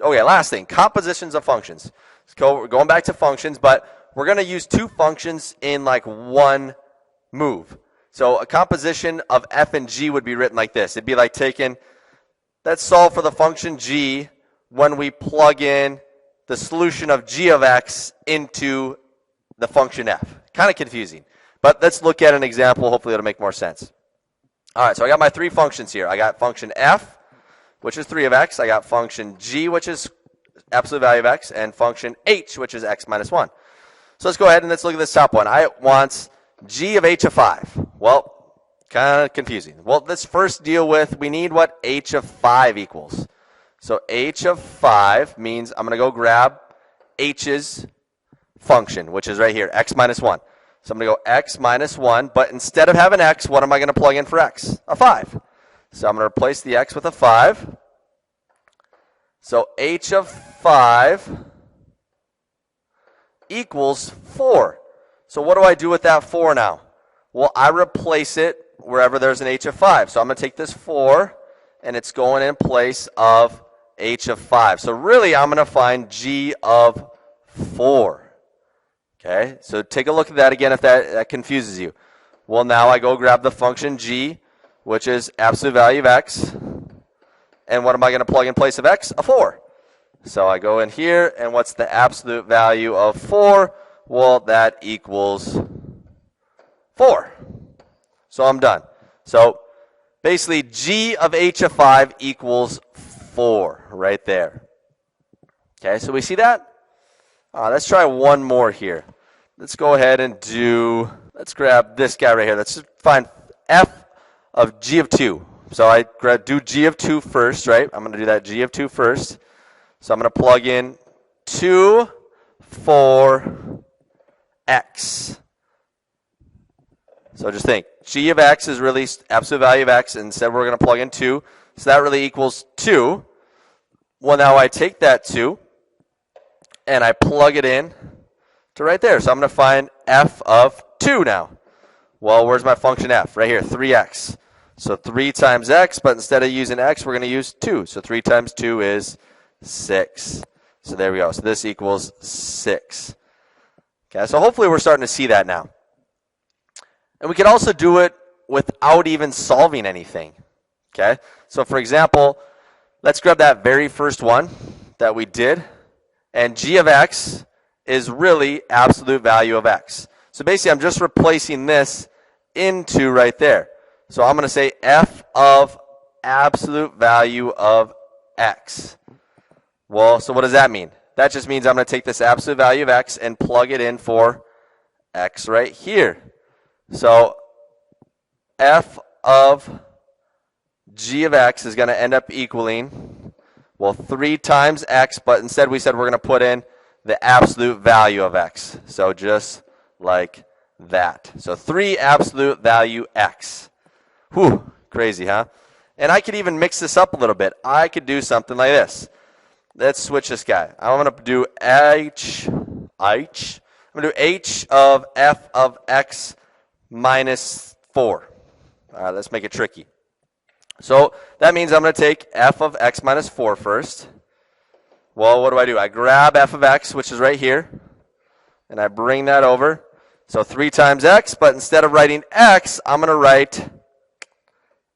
Okay, last thing, compositions of functions. We're going back to functions, but we're going to use two functions in like one move. So a composition of f and g would be written like this. It'd be like taking, let's solve for the function g when we plug in the solution of g of x into the function f. Kind of confusing, but let's look at an example. Hopefully it'll make more sense. All right, so I got my three functions here. I got function f, which is 3 of x. I got function g, which is absolute value of x, and function h, which is x minus 1. So let's go ahead and let's look at this top one. I want g of h of 5. Well, kind of confusing. Well, let's first deal with, we need what h of 5 equals. So h of 5 means I'm going to go grab h's function, which is right here, x minus 1. So I'm going to go x minus 1, but instead of having x, what am I going to plug in for x? A 5. So I'm going to replace the x with a 5. So h of 5 equals 4. So what do I do with that 4 now? Well, I replace it wherever there's an h of 5. So I'm going to take this 4, and it's going in place of h of 5. So really, I'm going to find g of 4. Okay, so take a look at that again if that confuses you. Well, now I go grab the function g, which is absolute value of x. And what am I going to plug in place of x? A 4. So I go in here, and what's the absolute value of 4? Well, that equals 4. So I'm done. So basically, g of h of 5 equals 4 right there. Okay, so we see that? Let's try one more here. Let's go ahead and let's grab this guy right here. Let's just find f of g of 2. So I do g of 2 first, right? I'm going to do that g of 2 first. So I'm going to plug in 2 for x. So just think, g of x is really absolute value of x, and instead we're going to plug in 2. So that really equals 2. Well, now I take that 2, and I plug it in to right there. So I'm going to find f of 2 now. Well, where's my function f? Right here, 3x. So 3 times x, but instead of using x, we're going to use 2. So 3 times 2 is 6. So there we go. So this equals 6. Okay, so hopefully we're starting to see that now. And we can also do it without even solving anything. Okay, so for example, let's grab that very first one that we did. And g of x is really absolute value of x. So basically, I'm just replacing this into right there. So I'm going to say f of absolute value of x. Well, so what does that mean? That just means I'm going to take this absolute value of x and plug it in for x right here. So f of g of x is going to end up equaling, well, 3 times x, but instead we said we're going to put in the absolute value of x. So just like that. So 3 absolute value x. Whew, crazy, huh? And I could even mix this up a little bit. I could do something like this. Let's switch this guy. I'm going to do h of f of x minus 4. All right, let's make it tricky. So that means I'm going to take f of x minus 4 first. Well, what do? I grab f of x, which is right here, and I bring that over. So 3 times x, but instead of writing x, I'm going to write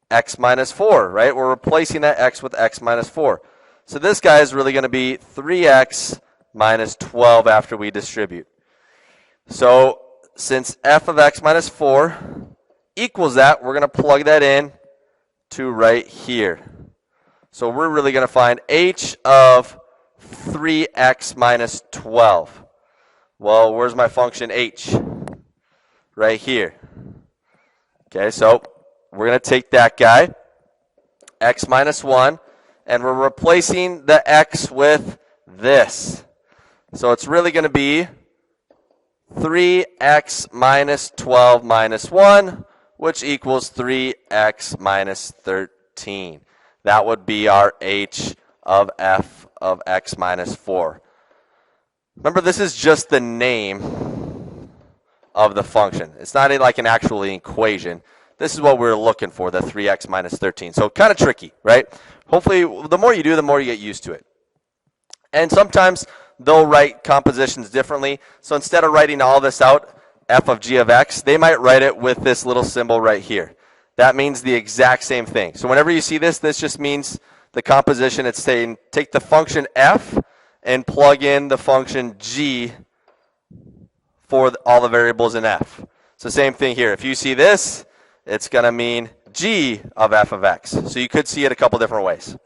x minus 4, right? We're replacing that x with x minus 4. So this guy is really going to be 3x minus 12 after we distribute. So since f of x minus 4 equals that, we're going to plug that in to right here. So we're really going to find h of 3x minus 12. Well, where's my function h? Right here. Okay, so we're going to take that guy, x minus 1, and we're replacing the x with this. So it's really going to be 3x minus 12 minus 1, which equals 3x minus 13. That would be our h of f of x minus 4. Remember, this is just the name of the function. It's not like an actual equation. This is what we're looking for, the 3x minus 13. So kind of tricky, right? Hopefully, the more you do, the more you get used to it. And sometimes they'll write compositions differently. So instead of writing all this out, f of g of x, they might write it with this little symbol right here. That means the exact same thing. So whenever you see this just means the composition. It's saying take the function f and plug in the function g for all the variables in f. So same thing here. If you see this, it's going to mean g of f of x. So you could see it a couple different ways.